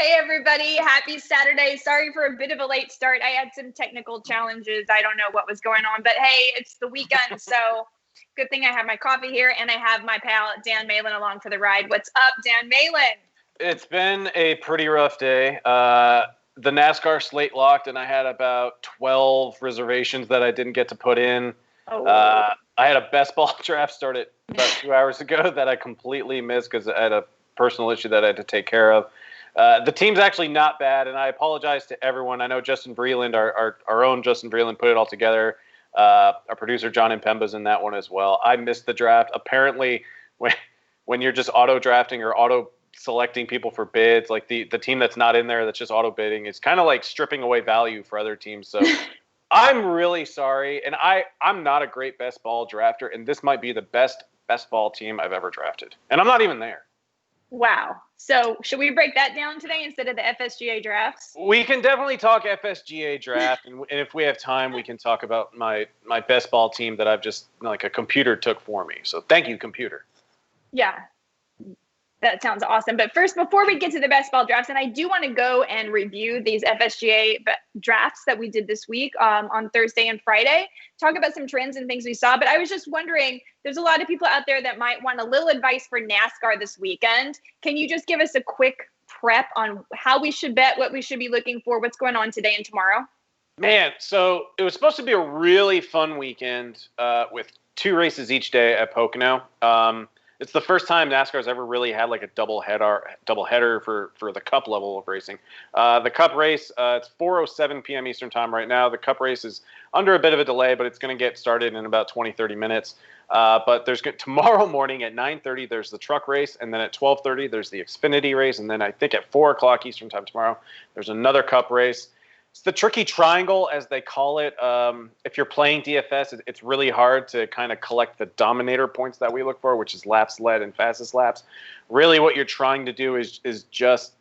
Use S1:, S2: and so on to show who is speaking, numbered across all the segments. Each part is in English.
S1: Hey, everybody. Happy Saturday. Sorry for a bit of a late start. I had some technical challenges. I don't know what was going on, but hey, it's the weekend. So good thing I have my coffee here and I have my pal, Dan Malin, along for the ride. What's up, Dan Malin?
S2: It's been a pretty rough day. The NASCAR slate locked, and I had about 12 reservations that I didn't get to put in.
S1: Oh.
S2: I had a best ball draft started about 2 hours ago that I completely missed because I had a personal issue that I had to take care of. The team's actually not bad, and I apologize to everyone. I know Justin Vreeland, our own Justin Vreeland, put it all together. Our producer, John Impemba's in that one as well. I missed the draft. Apparently, when you're just auto-drafting or auto-selecting people for bids, like the team that's not in there that's just auto-bidding, it's kind of like stripping away value for other teams. So I'm really sorry, and I'm not a great best ball drafter, and this might be the best ball team I've ever drafted. And I'm not even there.
S1: Wow. So should we break that down today instead of the FSGA drafts?
S2: We can definitely talk FSGA draft, and if we have time, we can talk about my best ball team that I've just, like, a computer took for me. So thank you, computer.
S1: Yeah. That sounds awesome. But first, before we get to the best ball drafts, and I do want to go and review these FSGA drafts that we did this week on Thursday and Friday, talk about some trends and things we saw. But I was just wondering, there's a lot of people out there that might want a little advice for NASCAR this weekend. Can you just give us a quick prep on how we should bet, what we should be looking for, what's going on today and tomorrow?
S2: Man, so it was supposed to be a really fun weekend with 2 races each day at Pocono. It's the first time NASCAR's ever really had like a double header for the Cup level of racing. The Cup race, it's 4:07 p.m. Eastern time right now. The Cup race is under a bit of a delay, but it's going to get started in about 20-30 minutes. But tomorrow morning at 9:30, there's the truck race, and then at 12:30, there's the Xfinity race, and then I think at 4 o'clock Eastern time tomorrow, there's another Cup race. It's the tricky triangle, as they call it. If you're playing DFS, it's really hard to kind of collect the dominator points that we look for, which is laps led and fastest laps. Really what you're trying to do is just,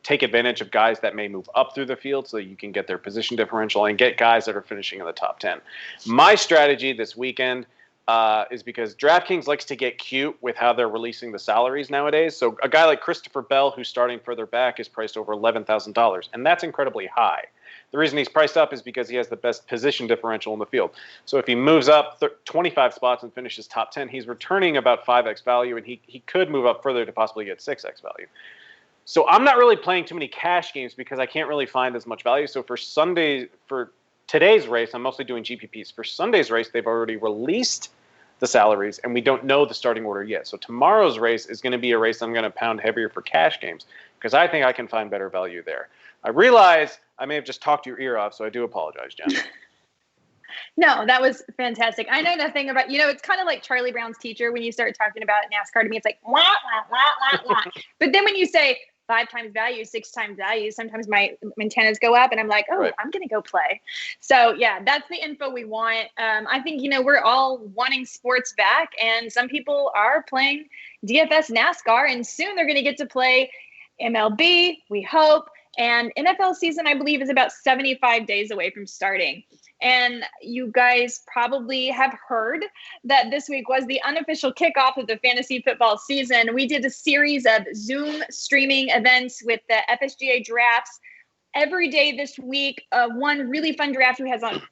S2: take advantage of guys that may move up through the field so you can get their position differential and get guys that are finishing in the top 10. My strategy this weekend is because DraftKings likes to get cute with how they're releasing the salaries nowadays. So a guy like Christopher Bell, who's starting further back, is priced over $11,000, and that's incredibly high. The reason he's priced up is because he has the best position differential in the field. So if he moves up 25 spots and finishes top 10, he's returning about 5x value, and he could move up further to possibly get 6x value. So I'm not really playing too many cash games because I can't really find as much value. So for today's race, I'm mostly doing GPPs. For Sunday's race, they've already released the salaries, and we don't know the starting order yet. So tomorrow's race is going to be a race I'm going to pound heavier for cash games because I think I can find better value there. I realize I may have just talked your ear off, so I do apologize, Jen.
S1: No, that was fantastic. I know nothing about, it's kind of like Charlie Brown's teacher. When you start talking about NASCAR to me, it's like, wah, wah, wah, wah, wah. But then when you say 5 times value, 6 times value, sometimes my antennas go up and I'm like, right. I'm going to go play. So yeah, that's the info we want. I think, we're all wanting sports back, and some people are playing DFS NASCAR, and soon they're going to get to play MLB, we hope. And NFL season, I believe, is about 75 days away from starting. And you guys probably have heard that this week was the unofficial kickoff of the fantasy football season. We did a series of Zoom streaming events with the FSGA drafts every day this week. One really fun draft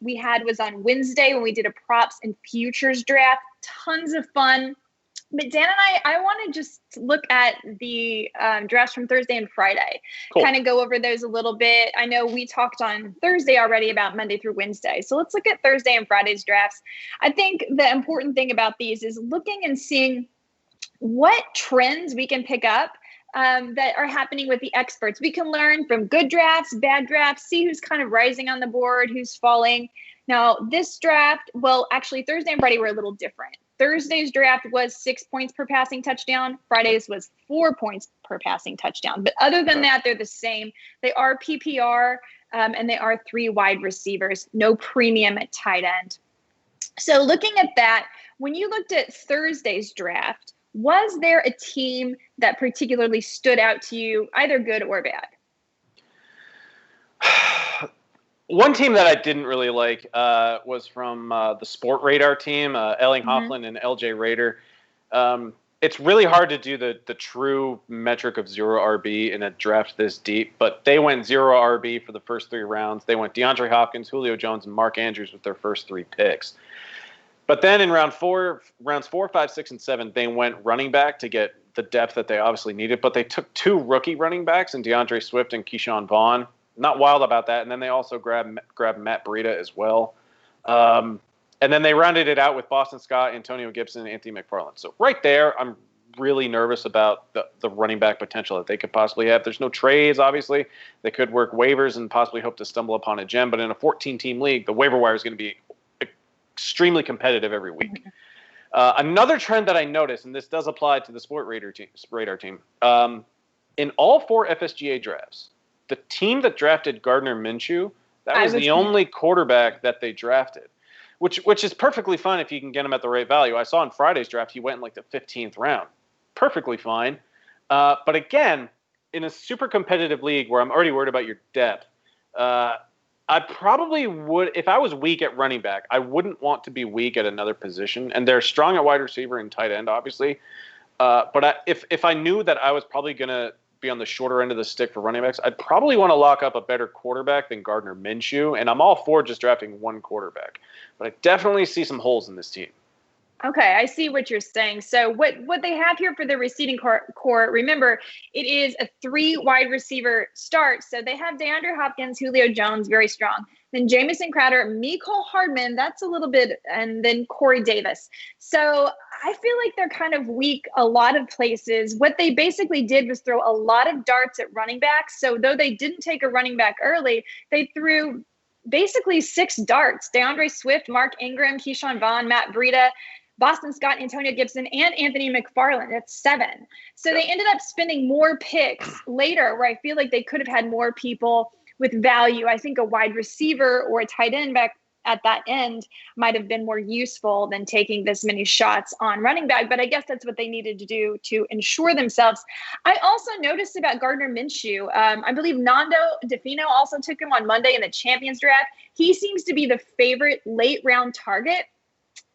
S1: we had was on Wednesday when we did a props and futures draft. Tons of fun. But Dan and I want to just look at the drafts from Thursday and Friday, cool. Kind of go over those a little bit. I know we talked on Thursday already about Monday through Wednesday. So let's look at Thursday and Friday's drafts. I think the important thing about these is looking and seeing what trends we can pick up that are happening with the experts. We can learn from good drafts, bad drafts, see who's kind of rising on the board, who's falling. Now, this draft, well, actually, Thursday and Friday were a little different. Thursday's draft was 6 points per passing touchdown. Friday's was 4 points per passing touchdown. But other than that, they're the same. They are PPR, and they are 3 wide receivers, no premium at tight end. So looking at that, when you looked at Thursday's draft, was there a team that particularly stood out to you, either good or bad?
S2: One team that I didn't really like was from the Sport Radar team, Elling Hoffman and LJ Rader. it's really hard to do the true metric of zero RB in a draft this deep, but they went zero RB for the first 3 rounds. They went DeAndre Hopkins, Julio Jones, and Mark Andrews with their first 3 picks. But then in rounds 4, 5, 6, and 7, they went running back to get the depth that they obviously needed. But they took 2 rookie running backs in DeAndre Swift and Keyshawn Vaughn. Not wild about that. And then they also grabbed Matt Breida as well. And then they rounded it out with Boston Scott, Antonio Gibson, and Anthony McFarland. So right there, I'm really nervous about the running back potential that they could possibly have. There's no trades, obviously. They could work waivers and possibly hope to stumble upon a gem. But in a 14-team league, the waiver wire is going to be extremely competitive every week. Another trend that I noticed, and this does apply to the Sport Radar team, in all 4 FSGA drafts, the team that drafted Gardner Minshew, that was the only quarterback that they drafted. Which is perfectly fine if you can get him at the right value. I saw in Friday's draft, he went in like the 15th round. Perfectly fine. But again, in a super competitive league where I'm already worried about your depth, I probably would, if I was weak at running back, I wouldn't want to be weak at another position. And they're strong at wide receiver and tight end, obviously. But if I knew that I was probably going to be on the shorter end of the stick for running backs, I'd probably want to lock up a better quarterback than Gardner Minshew. And I'm all for just drafting one quarterback. But I definitely see some holes in this team.
S1: Okay, I see what you're saying. So what they have here for the receiving core, remember, it is a 3 wide receiver start. So they have DeAndre Hopkins, Julio Jones, very strong. Then Jamison Crowder, Mecole Hardman, that's a little bit, and then Corey Davis. So I feel like they're kind of weak a lot of places. What they basically did was throw a lot of darts at running backs. So though they didn't take a running back early, they threw basically 6 darts. DeAndre Swift, Mark Ingram, Keyshawn Vaughn, Matt Breida, Boston Scott, Antonio Gibson, and Anthony McFarland. That's 7. So they ended up spending more picks later where I feel like they could have had more people with value. I think a wide receiver or a tight end back at that end might have been more useful than taking this many shots on running back. But I guess that's what they needed to do to ensure themselves. I also noticed about Gardner Minshew. I believe Nando DeFino also took him on Monday in the Champions Draft. He seems to be the favorite late round target.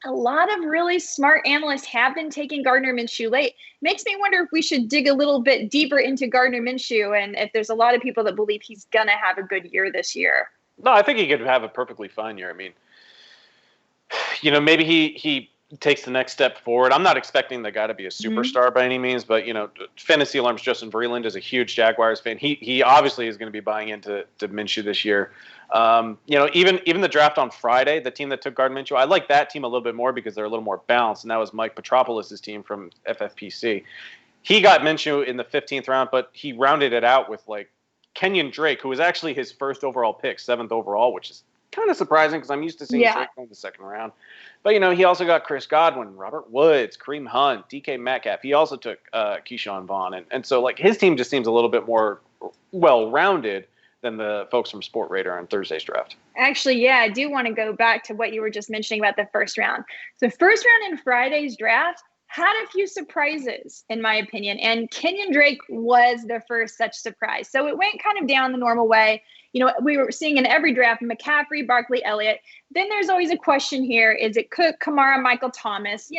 S1: A lot of really smart analysts have been taking Gardner Minshew late. Makes me wonder if we should dig a little bit deeper into Gardner Minshew and if there's a lot of people that believe he's going to have a good year this year.
S2: No, I think he could have a perfectly fine year. I mean, maybe he takes the next step forward. I'm not expecting the guy to be a superstar by any means, but, Fantasy Alarms Justin Vreeland is a huge Jaguars fan. He obviously is going to be buying into Minshew this year. Even the draft on Friday, the team that took Gardner Minshew, I like that team a little bit more because they're a little more balanced, and that was Mike Petropoulos' team from FFPC. He got Minshew in the 15th round, but he rounded it out with, Kenyon Drake, who was actually his first overall pick, 7th overall, which is kind of surprising because I'm used to seeing Drake in the 2nd round. But, he also got Chris Godwin, Robert Woods, Kareem Hunt, DK Metcalf. He also took Keyshawn Vaughn. And so, his team just seems a little bit more well-rounded than the folks from Sport Radar on Thursday's draft.
S1: Actually, yeah, I do want to go back to what you were just mentioning about the first round. So first round in Friday's draft had a few surprises, in my opinion, and Kenyon Drake was the first such surprise. So it went kind of down the normal way. We were seeing in every draft, McCaffrey, Barkley, Elliott. Then there's always a question here. Is it Cook, Kamara, Michael Thomas?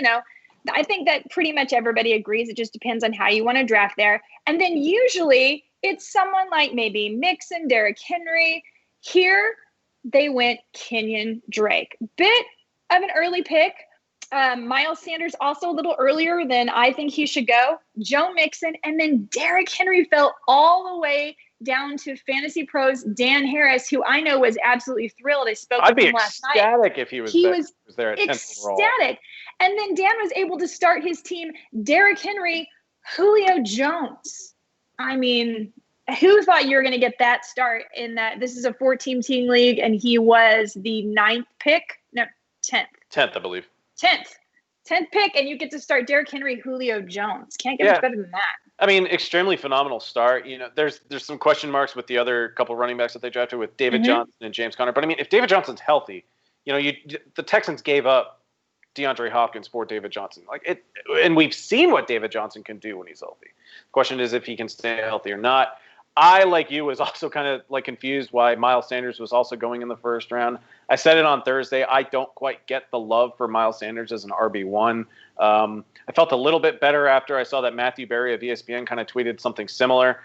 S1: I think that pretty much everybody agrees. It just depends on how you want to draft there. And then usually it's someone like maybe Mixon, Derrick Henry. Here, they went Kenyon Drake. Bit of an early pick. Miles Sanders also a little earlier than I think he should go. Joe Mixon. And then Derrick Henry fell all the way down to Fantasy Pros Dan Harris, who I know was absolutely thrilled. I spoke with him last night.
S2: I'd be ecstatic if he was there at 10th overall.
S1: Ecstatic. And then Dan was able to start his team, Derrick Henry, Julio Jones. I mean, who thought you were going to get that start in that? This is a 14-team league, and he was the 9th pick. No, 10th.
S2: 10th, I believe.
S1: 10th pick, and you get to start Derrick Henry, Julio Jones. Can't get much better than that.
S2: I mean, extremely phenomenal start. There's some question marks with the other couple running backs that they drafted with David Johnson and James Conner. But I mean, if David Johnson's healthy, the Texans gave up DeAndre Hopkins for David Johnson. And we've seen what David Johnson can do when he's healthy. The question is if he can stay healthy or not. I, like you, was also kind of like confused why Miles Sanders was also going in the first round. I said it on Thursday. I don't quite get the love for Miles Sanders as an RB1. I felt a little bit better after I saw that Matthew Berry of ESPN kind of tweeted something similar.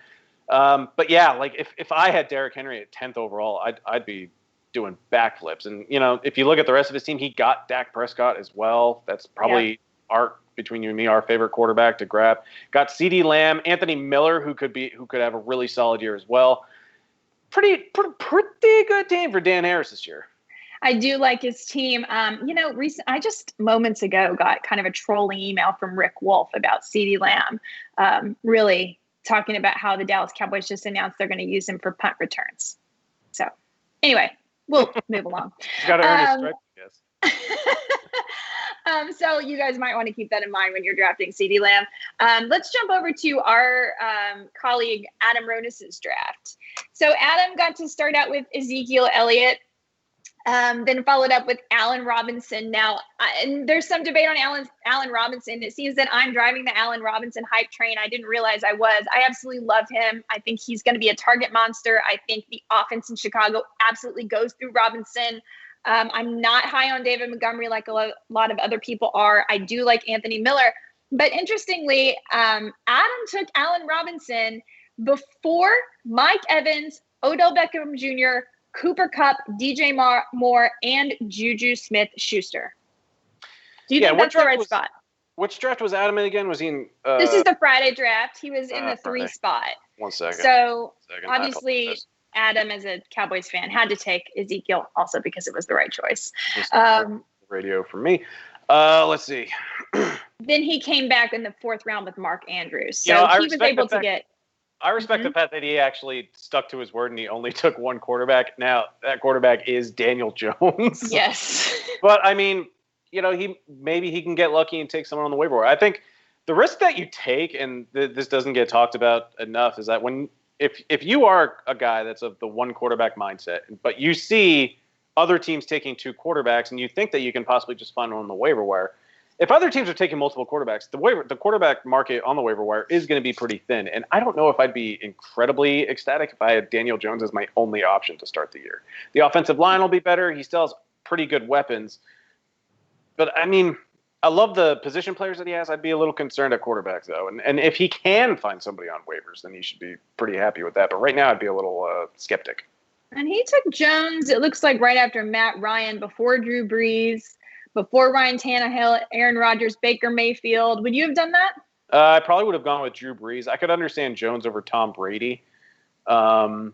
S2: But yeah, like if I had Derrick Henry at 10th overall, I'd be doing backflips. And, if you look at the rest of his team, he got Dak Prescott as well. That's probably between you and me, our favorite quarterback to grab. Got CeeDee Lamb, Anthony Miller, who could have a really solid year as well. Pretty good team for Dan Harris this year.
S1: I do like his team. I just moments ago got kind of a trolling email from Rick Wolf about CeeDee Lamb, really talking about how the Dallas Cowboys just announced they're going to use him for punt returns. So anyway, we'll move along.
S2: He's got to earn his stripes, I guess.
S1: So you guys might want to keep that in mind when you're drafting CeeDee Lamb. Let's jump over to our colleague Adam Ronis's draft. So Adam got to start out with Ezekiel Elliott, then followed up with Allen Robinson. Now, and there's some debate on Allen Robinson. It seems that I'm driving the Allen Robinson hype train. I didn't realize I was. I absolutely love him. I think he's going to be a target monster. I think the offense in Chicago absolutely goes through Robinson. I'm not high on David Montgomery like a lot of other people are. I do like Anthony Miller. But interestingly, Adam took Allen Robinson before Mike Evans, Odell Beckham Jr., Cooper Kupp, DJ Moore, and Juju Smith-Schuster. Do you think that's the right spot?
S2: Which draft was Adam in again? Was he in?
S1: This is the Friday draft. He was in the 3 spot.
S2: 1 second.
S1: So obviously, Adam, as a Cowboys fan, had to take Ezekiel also because it was the right choice.
S2: Radio for me. Let's see.
S1: Then he came back in the 4th round with Mark Andrews. So he was able to get.
S2: I respect the fact that he actually stuck to his word and he only took one quarterback. Now, that quarterback is Daniel Jones.
S1: Yes.
S2: But, I mean, maybe he can get lucky and take someone on the waiver wire. I think the risk that you take, and this doesn't get talked about enough, is that if you are a guy that's of the one quarterback mindset, but you see other teams taking 2 quarterbacks and you think that you can possibly just find one on the waiver wire, if other teams are taking multiple quarterbacks, the quarterback market on the waiver wire is going to be pretty thin. And I don't know if I'd be incredibly ecstatic if I had Daniel Jones as my only option to start the year. The offensive line will be better. He still has pretty good weapons. But, I mean, I love the position players that he has. I'd be a little concerned at quarterback, though. And if he can find somebody on waivers, then he should be pretty happy with that. But right now, I'd be a little skeptic.
S1: And he took Jones, it looks like, right after Matt Ryan, before Drew Brees, before Ryan Tannehill, Aaron Rodgers, Baker Mayfield. Would you have done that?
S2: I probably would have gone with Drew Brees. I could understand Jones over Tom Brady. But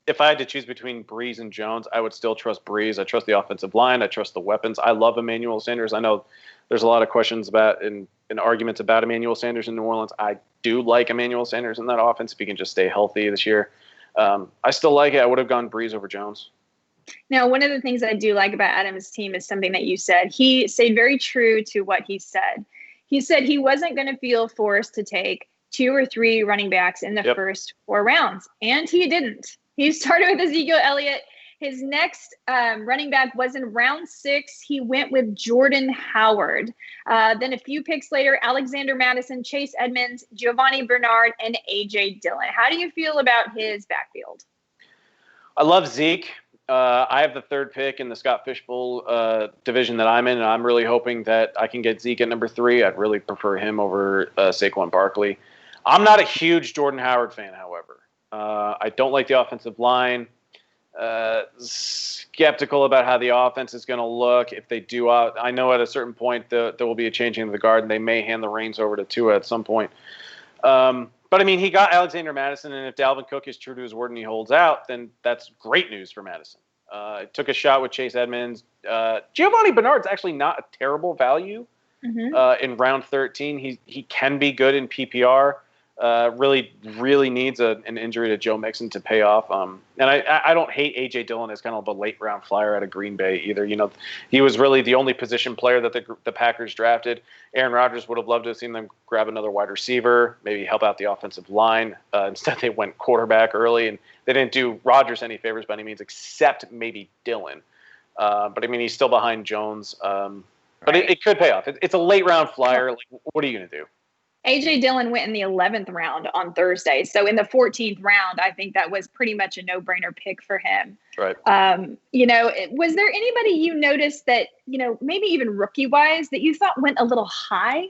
S2: if I had to choose between Brees and Jones, I would still trust Brees. I trust the offensive line. I trust the weapons. I love Emmanuel Sanders. I know there's a lot of questions about and arguments about Emmanuel Sanders in New Orleans. I do like Emmanuel Sanders in that offense if he can just stay healthy this year. I still like it. I would have gone Brees over Jones.
S1: Now, one of the things I do like about Adam's team is something that you said. He stayed very true to what he said. He said he wasn't going to feel forced to take 2 or 3 running backs in the first 4 rounds, and he didn't. He started with Ezekiel Elliott. His next running back was in round 6. He went with Jordan Howard. Then a few picks later, Alexander Mattison, Chase Edmonds, Giovanni Bernard, and A.J. Dillon. How do you feel about his backfield?
S2: I love Zeke. I have the 3rd pick in the Scott Fishbowl division that I'm in, and I'm really hoping that I can get Zeke at number 3. I'd really prefer him over Saquon Barkley. I'm not a huge Jordan Howard fan, however. I don't like the offensive line. Skeptical about how the offense is going to look. If they do, I know at a certain point there will be a changing of the guard, and they may hand the reins over to Tua at some point. But, I mean, he got Alexander Mattison, and if Dalvin Cook is true to his word and he holds out, then that's great news for Madison. Took a shot with Chase Edmonds. Giovanni Bernard's actually not a terrible value in round 13. He can be good in PPR. Really needs an injury to Joe Mixon to pay off. And I don't hate A.J. Dillon as kind of a late round flyer out of Green Bay either. He was really the only position player that the Packers drafted. Aaron Rodgers would have loved to have seen them grab another wide receiver, maybe help out the offensive line. Instead, they went quarterback early, and they didn't do Rodgers any favors by any means, except maybe Dillon. But I mean, he's still behind Jones. But it could pay off. It's a late round flyer. Like, what are you going to do?
S1: AJ Dillon went in the 11th round on Thursday. So in the 14th round, I think that was pretty much a no-brainer pick for him.
S2: Right.
S1: Was there anybody you noticed that, maybe even rookie-wise, that you thought went a little high?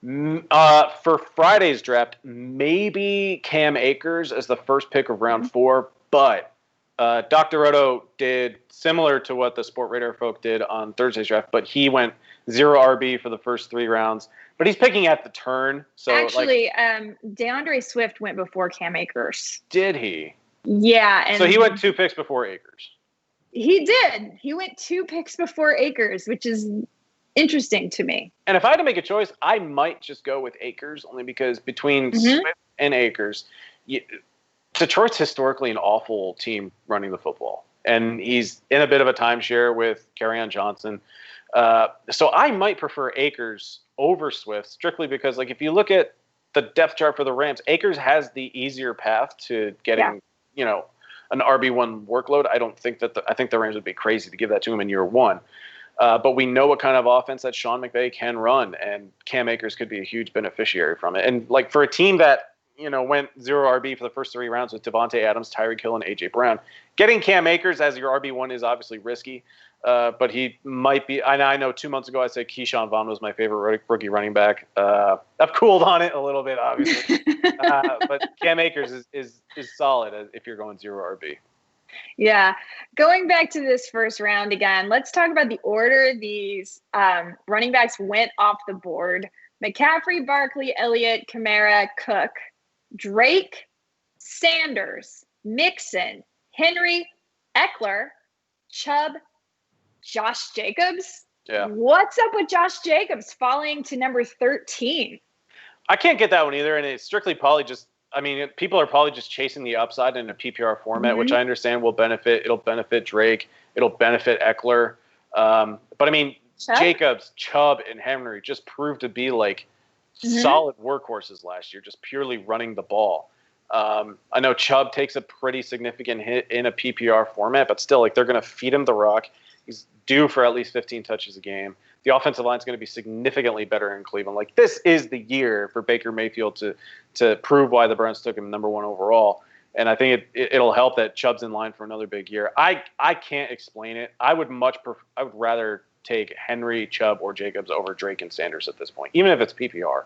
S2: For Friday's draft, maybe Cam Akers as the first pick of round 4, but Dr. Roto did similar to what the Sport Radar folk did on Thursday's draft, but he went 0 RB for the first 3 rounds. But he's picking at the turn. So
S1: actually, DeAndre Swift went before Cam Akers.
S2: Did he?
S1: Yeah. And
S2: so he went 2 picks before Akers.
S1: He did. He went 2 picks before Akers, which is interesting to me.
S2: And if I had to make a choice, I might just go with Akers, only because between Swift and Akers, Detroit's historically an awful team running the football. And he's in a bit of a timeshare with Kerryon Johnson. So I might prefer Akers over Swift, strictly because, if you look at the depth chart for the Rams, Akers has the easier path to getting, an RB1 workload. I think the Rams would be crazy to give that to him in year 1. But we know what kind of offense that Sean McVay can run, and Cam Akers could be a huge beneficiary from it. And for a team that went 0 RB for the first 3 rounds with Devontae Adams, Tyreek Hill, and A.J. Brown, getting Cam Akers as your RB1 is obviously risky. But he might be. I know 2 months ago I said Keyshawn Vaughn was my favorite rookie running back. I've cooled on it a little bit, obviously. But Cam Akers is solid if you're going 0 RB.
S1: Yeah. Going back to this first round again, let's talk about the order these running backs went off the board. McCaffrey, Barkley, Elliott, Kamara, Cook, Drake, Sanders, Mixon, Henry, Eckler, Chubb, Josh Jacobs.
S2: Yeah.
S1: What's up with Josh Jacobs falling to number 13?
S2: I can't get that one either. And it's strictly probably just, people are probably just chasing the upside in a PPR format, which I understand will benefit. It'll benefit Drake. It'll benefit Eckler. But Chubb? Jacobs, Chubb, and Henry just proved to be solid workhorses last year, just purely running the ball. I know Chubb takes a pretty significant hit in a PPR format, but still, they're going to feed him the rock. He's due for at least 15 touches a game. The offensive line is going to be significantly better in Cleveland. This is the year for Baker Mayfield to prove why the Browns took him number 1 overall. And I think it'll help that Chubb's in line for another big year. I can't explain it. I would rather take Henry, Chubb, or Jacobs over Drake and Sanders at this point, even if it's PPR.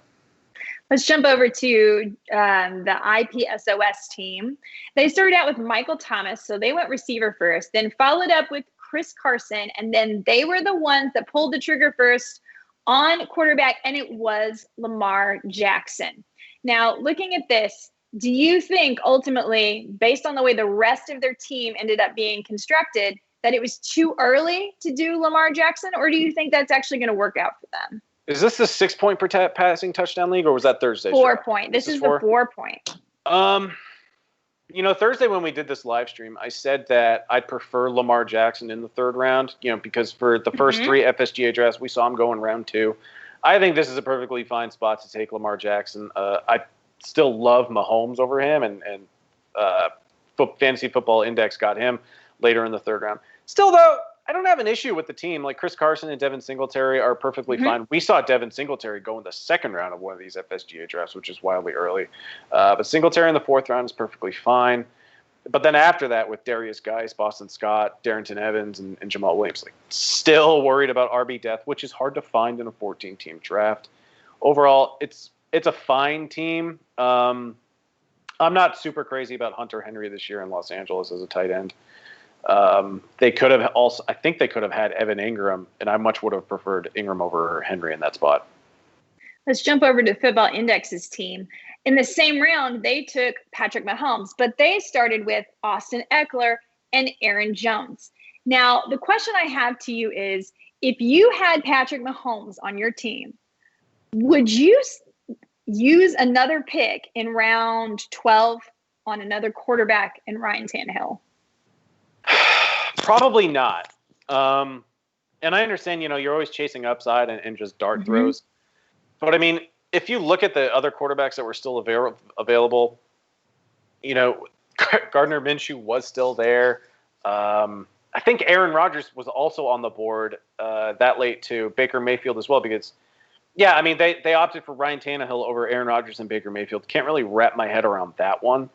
S1: Let's jump over to the IPSOS team. They started out with Michael Thomas, so they went receiver first, then followed up with Chris Carson, and then they were the ones that pulled the trigger first on quarterback, and it was Lamar Jackson. Now, looking at this, do you think ultimately, based on the way the rest of their team ended up being constructed, that it was too early to do Lamar Jackson, or do you think that's actually going to work out for them?
S2: Is this the 6-point per passing touchdown league, or was that Thursday?
S1: 4-point. This is the 4-point.
S2: Thursday when we did this live stream, I said that I'd prefer Lamar Jackson in the 3rd round, because for the first 3 FSGA drafts, we saw him go in round 2. I think this is a perfectly fine spot to take Lamar Jackson. I still love Mahomes over him, and Fantasy Football Index got him later in the 3rd round. Still, though, I don't have an issue with the team. Chris Carson and Devin Singletary are perfectly fine. We saw Devin Singletary go in the 2nd round of one of these FSGA drafts, which is wildly early. But Singletary in the 4th round is perfectly fine. But then after that, with Darius Geis, Boston Scott, Darrington Evans, and Jamal Williams, still worried about RB depth, which is hard to find in a 14-team draft. Overall, it's a fine team. I'm not super crazy about Hunter Henry this year in Los Angeles as a tight end. They could have also, I think they could have had Evan Ingram, and I much would have preferred Ingram over Henry in that spot.
S1: Let's jump over to Football Index's team. In the same round, they took Patrick Mahomes, but they started with Austin Eckler and Aaron Jones. Now, the question I have to you is, if you had Patrick Mahomes on your team, would you use another pick in round 12 on another quarterback in Ryan Tannehill?
S2: Probably not. And I understand, you're always chasing upside and just dart throws. But if you look at the other quarterbacks that were still available, Gardner Minshew was still there. I think Aaron Rodgers was also on the board that late too. Baker Mayfield as well, because Yeah, I mean, they opted for Ryan Tannehill over Aaron Rodgers and Baker Mayfield. Can't really wrap my head around that one.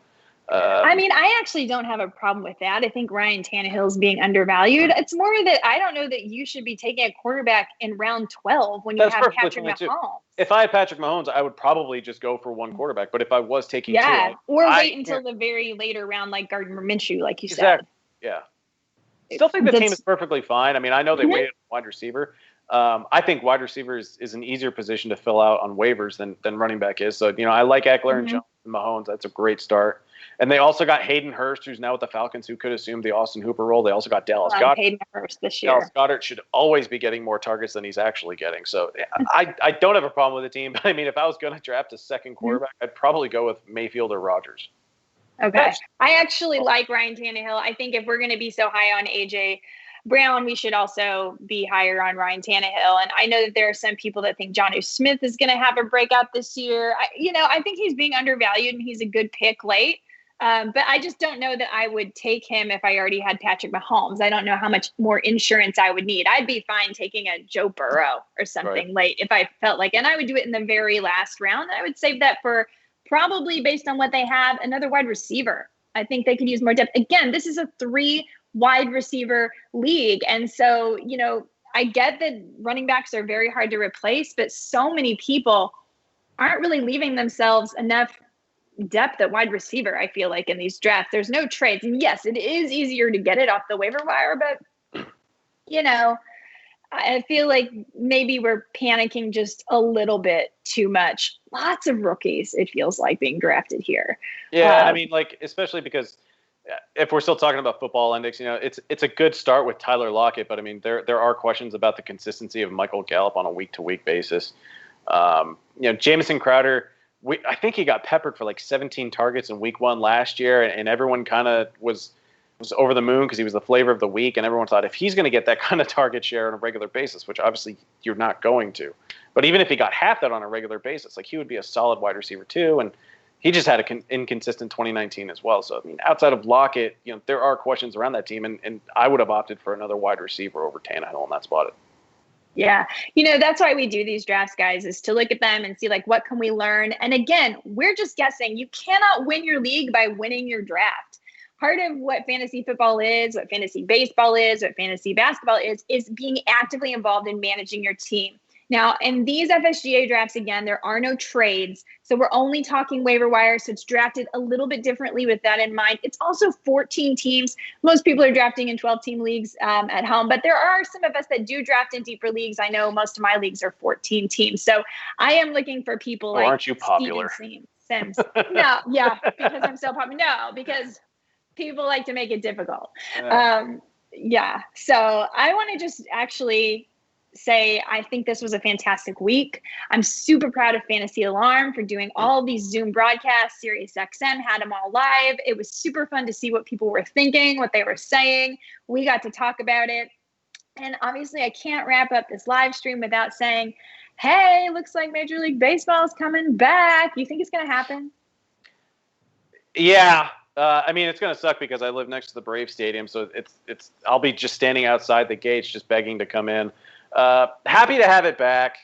S1: I mean, I actually don't have a problem with that. I think Ryan Tannehill's being undervalued. It's more that I don't know that you should be taking a quarterback in round 12 when you have Patrick Mahomes.
S2: If I had Patrick Mahomes, I would probably just go for one quarterback. But if I was taking two,
S1: or wait until the very later round, like Gardner Minshew, like you said.
S2: Yeah. Still think the team is perfectly fine. I mean, I know they waited on wide receiver. I think wide receiver is an easier position to fill out on waivers than running back is. So, I like Eckler and Jones and Mahomes. That's a great start. And they also got Hayden Hurst, who's now with the Falcons, who could assume the Austin Hooper role. They also got Dallas Goedert.
S1: Hayden Hurst this year.
S2: Dallas Goedert should always be getting more targets than he's actually getting. So I don't have a problem with the team. But, I mean, if I was going to draft a second quarterback, I'd probably go with Mayfield or Rodgers.
S1: Okay. I actually like Ryan Tannehill. I think if we're going to be so high on A.J. Brown, we should also be higher on Ryan Tannehill. And I know that there are some people that think Jonnu Smith is going to have a breakout this year. I think he's being undervalued and he's a good pick late. But I just don't know that I would take him if I already had Patrick Mahomes. I don't know how much more insurance I would need. I'd be fine taking a Joe Burrow or something late if I felt like, and I would do it in the very last round. I would save that for probably, based on what they have, another wide receiver. I think they could use more depth. Again, this is a 3 wide receiver league. And so, I get that running backs are very hard to replace, but so many people aren't really leaving themselves enough depth at wide receiver, I feel like, in these drafts. There's no trades. And yes, it is easier to get it off the waiver wire, but, I feel like maybe we're panicking just a little bit too much. Lots of rookies, it feels like, being drafted here.
S2: Yeah, I mean, especially because if we're still talking about football index, it's a good start with Tyler Lockett, but I mean, there are questions about the consistency of Michael Gallup on a week-to-week basis. Jamison Crowder, I think he got peppered for 17 targets in week 1 last year, and everyone kind of was over the moon because he was the flavor of the week, and everyone thought if he's going to get that kind of target share on a regular basis, which obviously you're not going to, but even if he got half that on a regular basis, he would be a solid wide receiver too, and he just had an inconsistent 2019 as well. So, I mean, outside of Lockett, there are questions around that team, and I would have opted for another wide receiver over Tannehill in that spot.
S1: Yeah. That's why we do these drafts, guys, is to look at them and see, what can we learn? And again, we're just guessing. You cannot win your league by winning your draft. Part of what fantasy football is, what fantasy baseball is, what fantasy basketball is being actively involved in managing your team. Now, in these FSGA drafts, again, there are no trades. So we're only talking waiver wire. So it's drafted a little bit differently with that in mind. It's also 14 teams. Most people are drafting in 12-team leagues at home. But there are some of us that do draft in deeper leagues. I know most of my leagues are 14 teams. So I am looking for people like
S2: aren't you popular?
S1: Steven Sims. No, yeah, because I'm so popular. No, because people like to make it difficult. So I want to just actually say I think this was a fantastic week. I'm super proud of Fantasy Alarm for doing all these Zoom broadcasts. SiriusXM had them all live. It was super fun to see what people were thinking, what they were saying. We got to talk about it. And obviously I can't wrap up this live stream without saying, hey, looks like Major League Baseball is coming back. You think it's going to happen?
S2: Yeah. I mean, it's going to suck because I live next to the Brave Stadium. So I'll be just standing outside the gates, just begging to come in. Happy to have it back.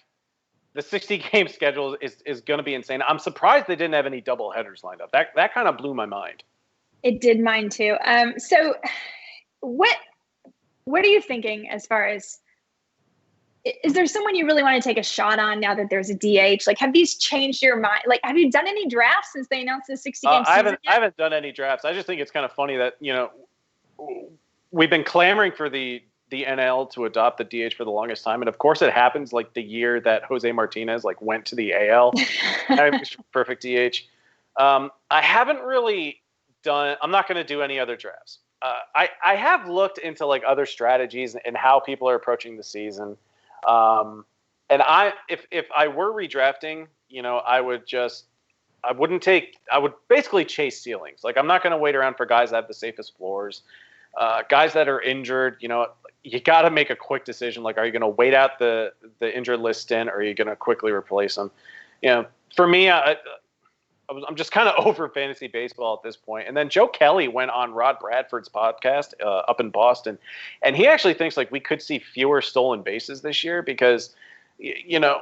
S2: The 60-game schedule is going to be insane. I'm surprised they didn't have any double headers lined up. That kind of blew my mind.
S1: It did mine too. So what are you thinking as far as, is there someone you really want to take a shot on now that there's a DH? Have these changed your mind? Have you done any drafts since they announced the 60-game season?
S2: I haven't done any drafts. I just think it's kind of funny that, we've been clamoring for the NL to adopt the DH for the longest time. And of course it happens the year that Jose Martinez went to the AL. Perfect DH. I haven't really I'm not going to do any other drafts. I have looked into like other strategies and how people are approaching the season. And if I were redrafting, you know, I would basically chase ceilings. Like, I'm not going to wait around for guys that have the safest floors. Guys that are injured, you know, you got to make a quick decision. Like, are you going to wait out the injured list stint, or are you going to quickly replace them? You know, for me, I'm just kind of over fantasy baseball at this point. And then Joe Kelly went on Rod Bradford's podcast up in Boston, and he actually thinks like we could see fewer stolen bases this year because, you know,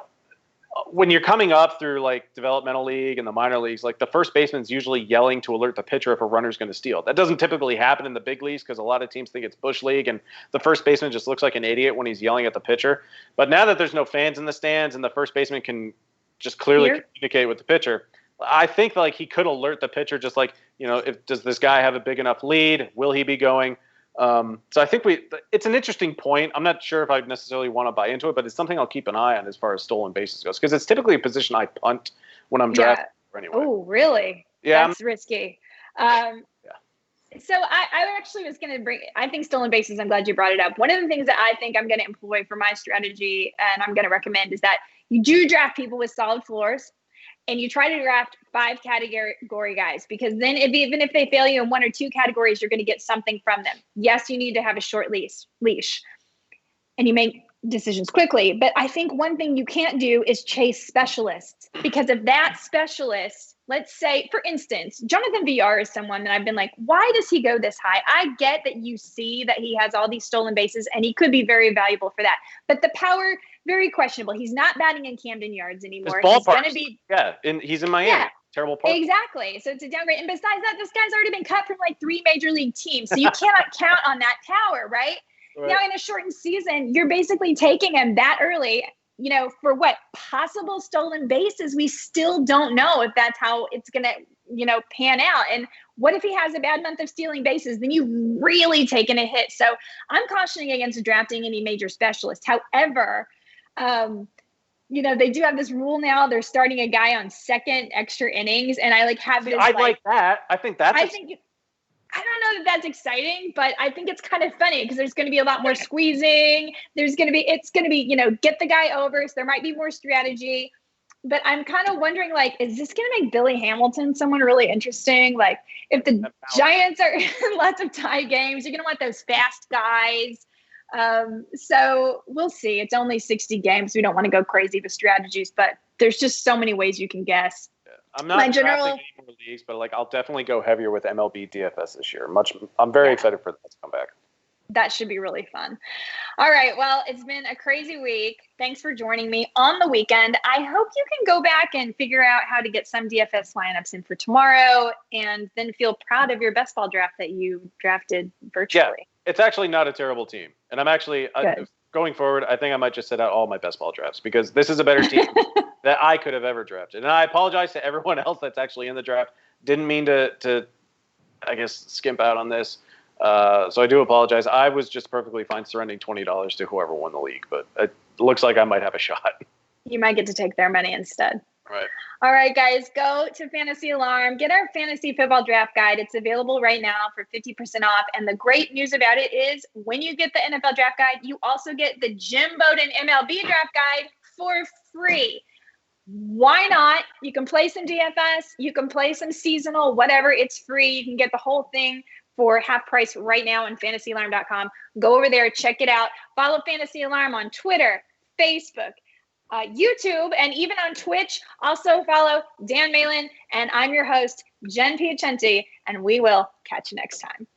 S2: when you're coming up through like developmental league and the minor leagues, like the first baseman's usually yelling to alert the pitcher if a runner's going to steal. That doesn't typically happen in the big leagues because a lot of teams think it's bush league and the first baseman just looks like an idiot when he's yelling at the pitcher. But now that there's no fans in the stands and the first baseman can just clearly communicate with the pitcher, I think like he could alert the pitcher just like, does this guy have a big enough lead? Will he be going? So I think it's an interesting point. I'm not sure if I necessarily want to buy into it, but it's something I'll keep an eye on as far as stolen bases goes, because it's typically a position I punt when I'm drafting anyway.
S1: Oh, really?
S2: Yeah.
S1: That's risky. So I actually was going to I think stolen bases, I'm glad you brought it up. One of the things that I think I'm going to employ for my strategy and I'm going to recommend is that you do draft people with solid floors. And you try to draft 5 category guys, because then even if they fail you in 1 or 2 categories, you're going to get something from them. Yes, you need to have a short leash and you make decisions quickly. But I think one thing you can't do is chase specialists, because if that specialist, let's say, for instance, Jonathan VR is someone that I've been like, why does he go this high? I get that you see that he has all these stolen bases and he could be very valuable for that. But the power, very questionable. He's not batting in Camden Yards anymore. He's going to be
S2: he's in Miami. Yeah, terrible park.
S1: Exactly. So it's a downgrade. And besides that, this guy's already been cut from like 3 major league teams. So you cannot count on that power, right? Now in a shortened season, you're basically taking him that early, for what possible stolen bases. We still don't know if that's how it's going to, pan out. And what if he has a bad month of stealing bases? Then you've really taken a hit. So I'm cautioning against drafting any major specialist. However, they do have this rule now. They're starting a guy on second extra innings. And I have this.
S2: I like that. I think that's.
S1: I don't know that that's exciting, but I think it's kind of funny because there's going to be a lot more squeezing. It's going to be, get the guy over. So there might be more strategy, but I'm kind of wondering, is this going to make Billy Hamilton someone really interesting? Like if the Giants are in lots of tie games, you're going to want those fast guys. So we'll see. It's only 60 games. We don't want to go crazy with strategies, but there's just so many ways you can guess.
S2: I'm not drafting any more leagues, but I'll definitely go heavier with MLB DFS this year. I'm very excited for that to come back.
S1: That should be really fun. All right. Well, it's been a crazy week. Thanks for joining me on the weekend. I hope you can go back and figure out how to get some DFS lineups in for tomorrow and then feel proud of your best ball draft that you drafted virtually.
S2: Yeah, it's actually not a terrible team. And I'm actually going forward, I think I might just set out all my best ball drafts because this is a better team that I could have ever drafted. And I apologize to everyone else that's actually in the draft. Didn't mean to I guess, skimp out on this. So I do apologize. I was just perfectly fine surrendering $20 to whoever won the league, but it looks like I might have a shot.
S1: You might get to take their money instead.
S2: Right.
S1: All right, guys, go to Fantasy Alarm. Get our fantasy football draft guide. It's available right now for 50% off. And the great news about it is when you get the NFL draft guide, you also get the Jim Bowden MLB draft guide for free. Why not? You can play some DFS. You can play some seasonal, whatever. It's free. You can get the whole thing for half price right now on fantasyalarm.com. Go over there, check it out. Follow Fantasy Alarm on Twitter, Facebook, YouTube, and even on Twitch. Also follow Dan Malin, and I'm your host, Jen Piacenti, and we will catch you next time.